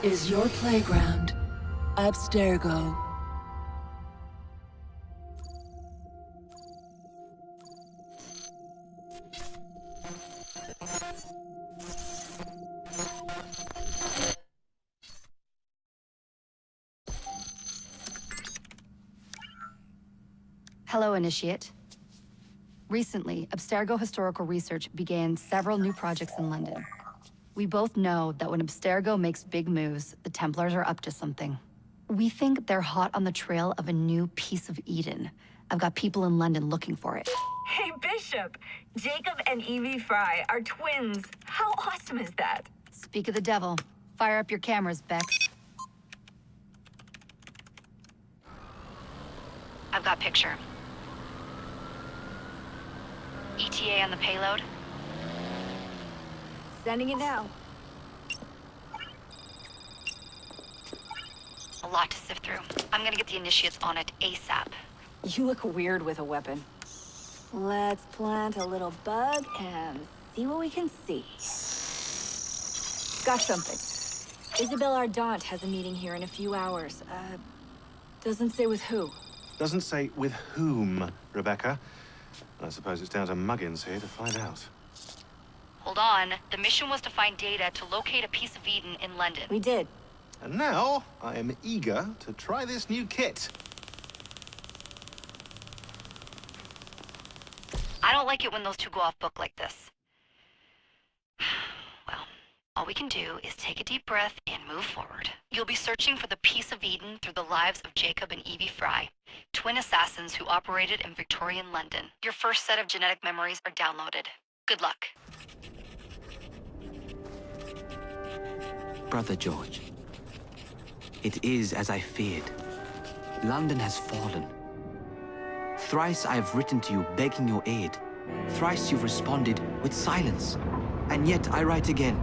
is your playground. Abstergo. Hello, Initiate. Recently, Abstergo Historical Research began several new projects in London. We both know that when Abstergo makes big moves, the Templars are up to something. We think they're hot on the trail of a new piece of Eden. I've got people in London looking for it. Hey, Bishop! Jacob and Evie Fry are twins. How awesome is that? Speak of the devil. Fire up your cameras, Bex. I've got picture. ETA on the payload? Sending it now. A lot to sift through. I'm gonna get the Initiates on it ASAP. You look weird with a weapon. Let's plant a little bug and see what we can see. Got something. Isabel Ardant has a meeting here in a few hours. Doesn't say with who. Doesn't say with whom, Rebecca. I suppose it's down to Muggins here to find out. Hold on. The mission was to find data to locate a piece of Eden in London. We did. And now, I am eager to try this new kit. I don't like it when those two go off book like this. Well, all we can do is take a deep breath and move forward. You'll be searching for the piece of Eden through the lives of Jacob and Evie Fry, twin assassins who operated in Victorian London. Your first set of genetic memories are downloaded. Good luck. Brother George, it is as I feared. London has fallen. Thrice I have written to you begging your aid. Thrice you've responded with silence. And yet I write again.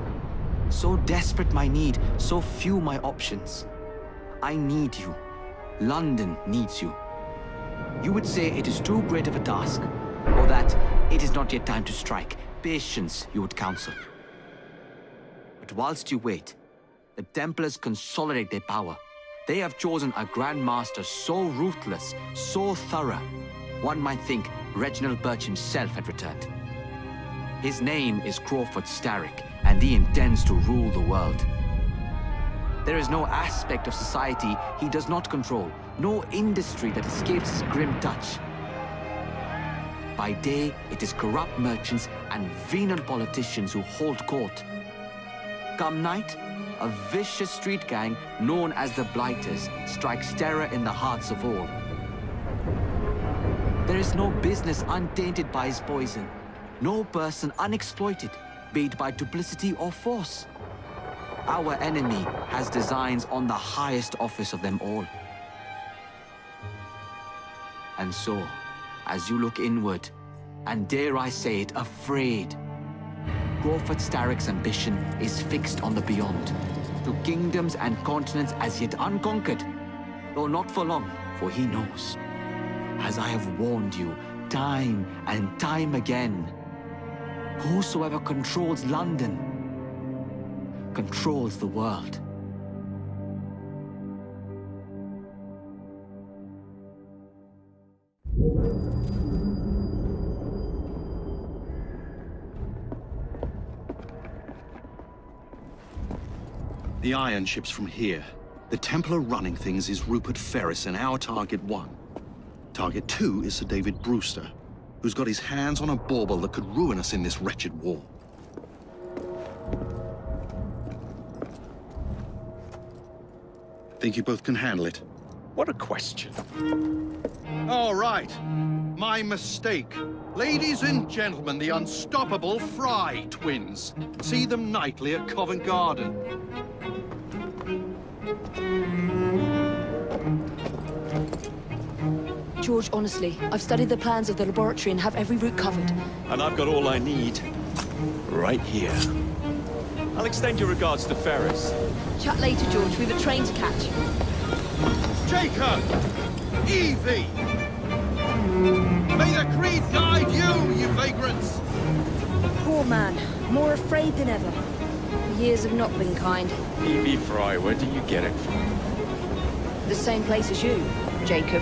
So desperate my need, so few my options. I need you. London needs you. You would say it is too great of a task, or that it is not yet time to strike. Patience, you would counsel. But whilst you wait, the Templars consolidate their power. They have chosen a Grand Master so ruthless, so thorough. One might think Reginald Birch himself had returned. His name is Crawford Starrick, and he intends to rule the world. There is no aspect of society he does not control, no industry that escapes his grim touch. By day, it is corrupt merchants and venal politicians who hold court. Come night, a vicious street gang known as the Blighters strikes terror in the hearts of all. There is no business untainted by his poison, no person unexploited, be it by duplicity or force. Our enemy has designs on the highest office of them all. And so, as you look inward, and dare I say it, afraid, Crawford Starrick's ambition is fixed on the beyond, to kingdoms and continents as yet unconquered, though not for long, for he knows, as I have warned you time and time again, whosoever controls London controls the world. The iron ship's from here. The Templar running things is Rupert Ferris and our target 1. Target 2 is Sir David Brewster, who's got his hands on a bauble that could ruin us in this wretched war. Think you both can handle it? What a question. All right. My mistake. Ladies and gentlemen, the unstoppable Fry twins. See them nightly at Covent Garden. George, honestly, I've studied the plans of the laboratory and have every route covered. And I've got all I need right here. I'll extend your regards to Ferris. Chat later, George. We've a train to catch. Jacob! Evie! May the creed guide you, you vagrants! Poor man. More afraid than ever. Years have not been kind. Evie Fry, where do you get it from? The same place as you, Jacob.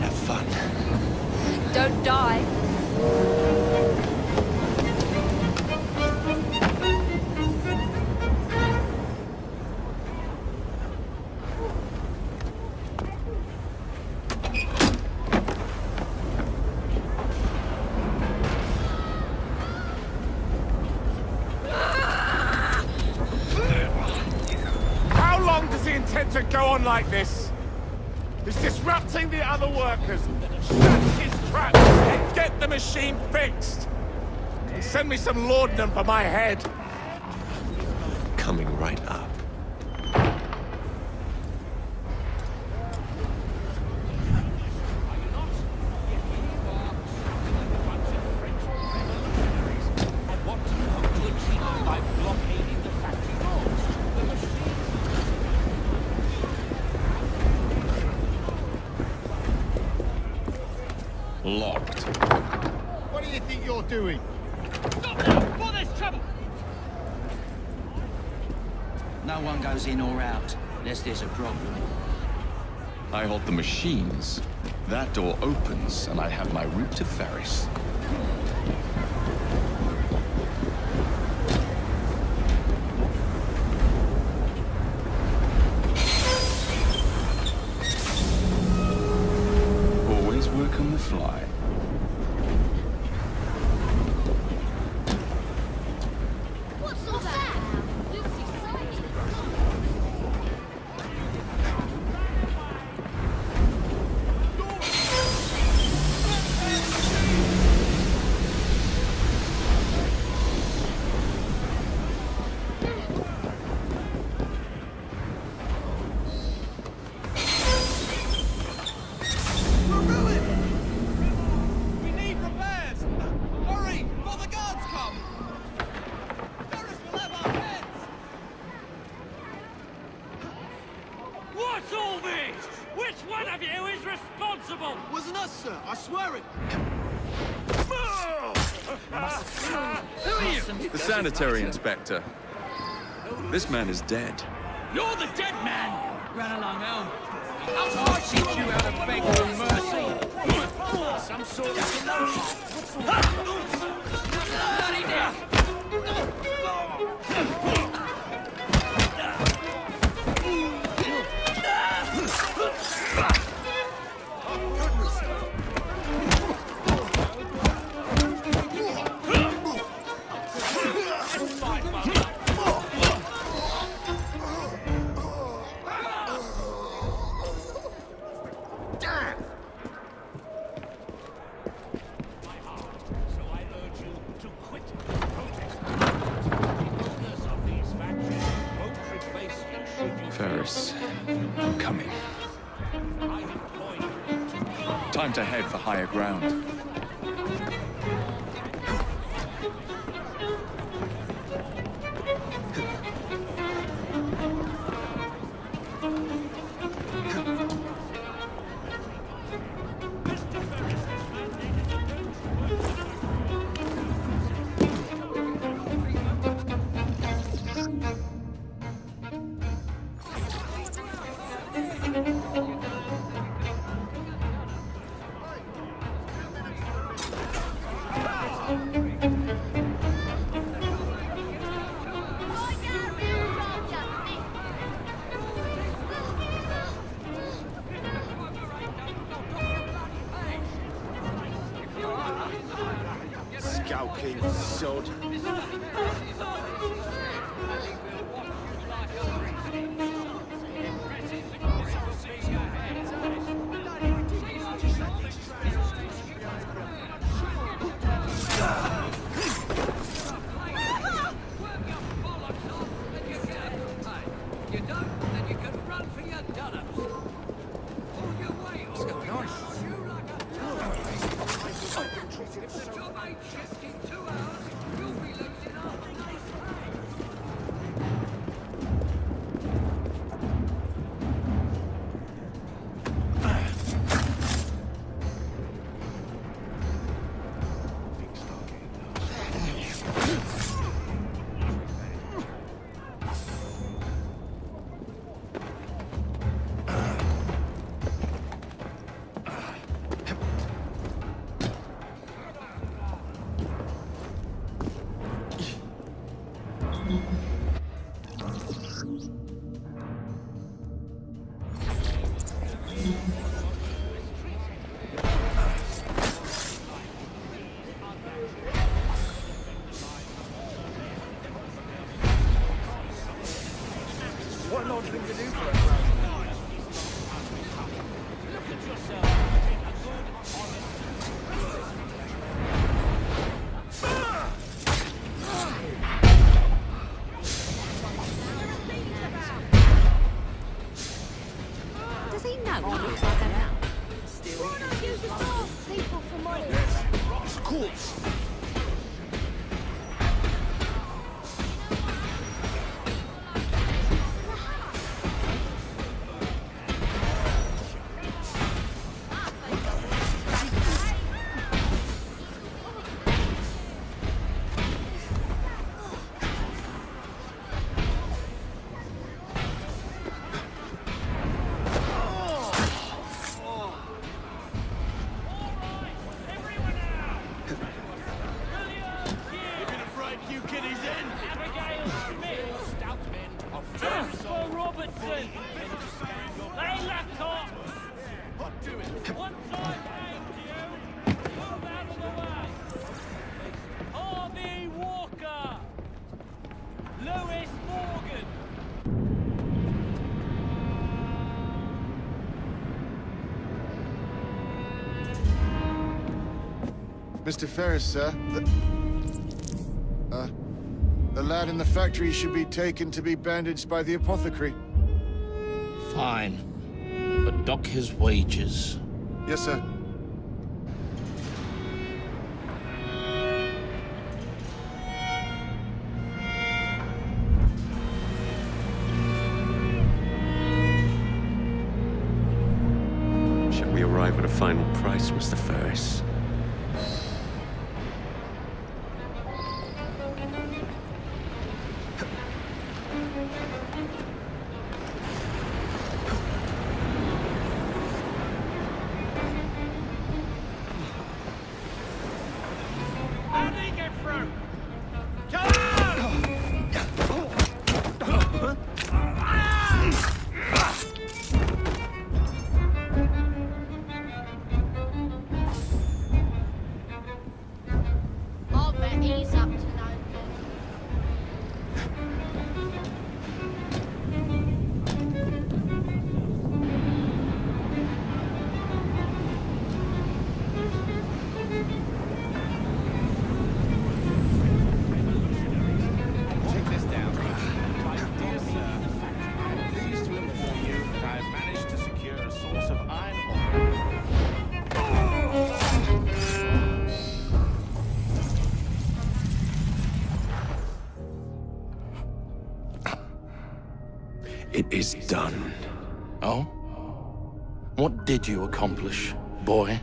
Have fun. Don't die. How long does he intend to go on like this? He's disrupting the other workers. Shut his trap and get the machine fixed. And send me some laudanum for my head. Coming right up. Locked. What do you think you're doing? No one goes in or out unless there's a problem. I hold the machines. That door opens, and I have my route to Ferris. Always work on the fly. What's all this? Which one of you is responsible? Wasn't us, sir. I swear it. Who are you? The sanitary inspector. This man is dead. You're the dead man! Run along home. I'll teach you how to beg for mercy. Some sort of bloody death! Ferris, I'm coming. Time to head for higher ground. Skulking sod. What an odd thing to do for a crowd. Look at yourself. A good, honest... Does he know he looks like that? Why not use the small people for money? It's a corpse. Mr. Ferris, sir, the lad in the factory should be taken to be bandaged by the apothecary. Fine. But dock his wages. Yes, sir. Shall we arrive at a final price, Mr. Ferris? How did he get through? Come on! I'll bet he's up to no Take this down. My dear sir, I'm pleased to inform you that I have managed to secure a source of iron ore. It is done. Oh? What did you accomplish, boy?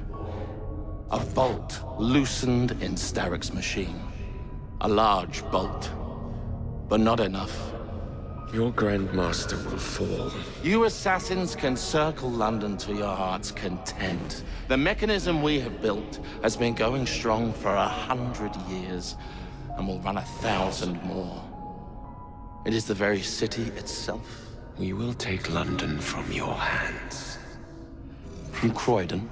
A bolt loosened in Starrick's machine. A large bolt, but not enough. Your Grandmaster will fall. You assassins can circle London to your heart's content. The mechanism we have built has been going strong for 100 years, and will run 1,000 more. It is the very city itself. We will take London from your hands. From Croydon,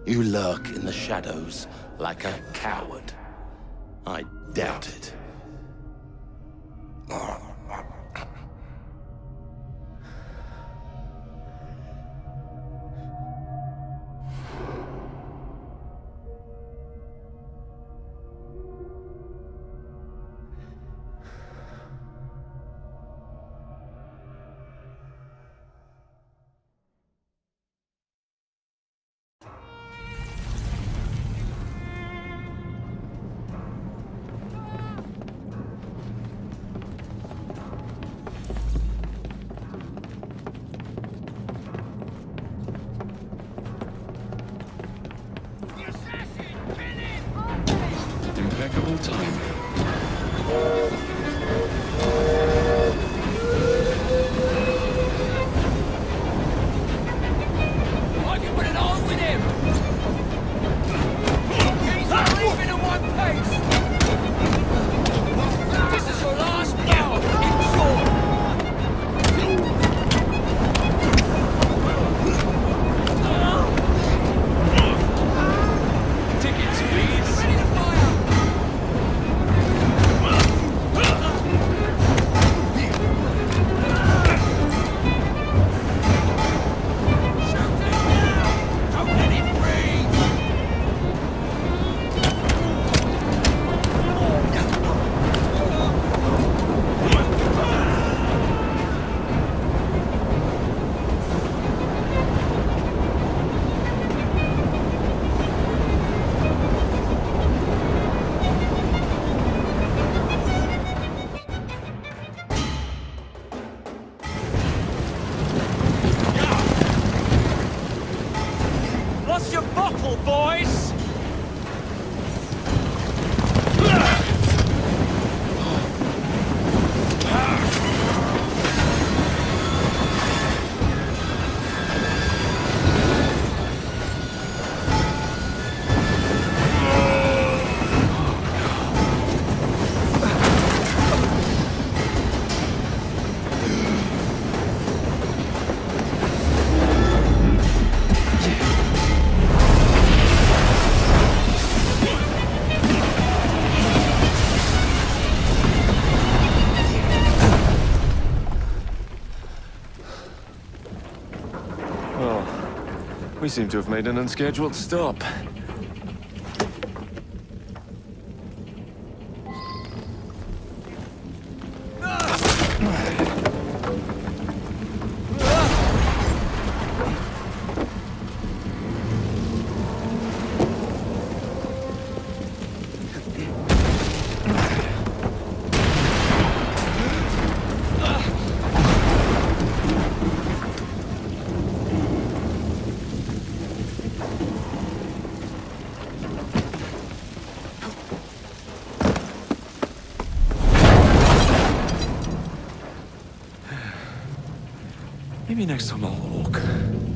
you lurk in the shadows like a coward. I doubt it. We seem to have made an unscheduled stop. Maybe next time I'll walk.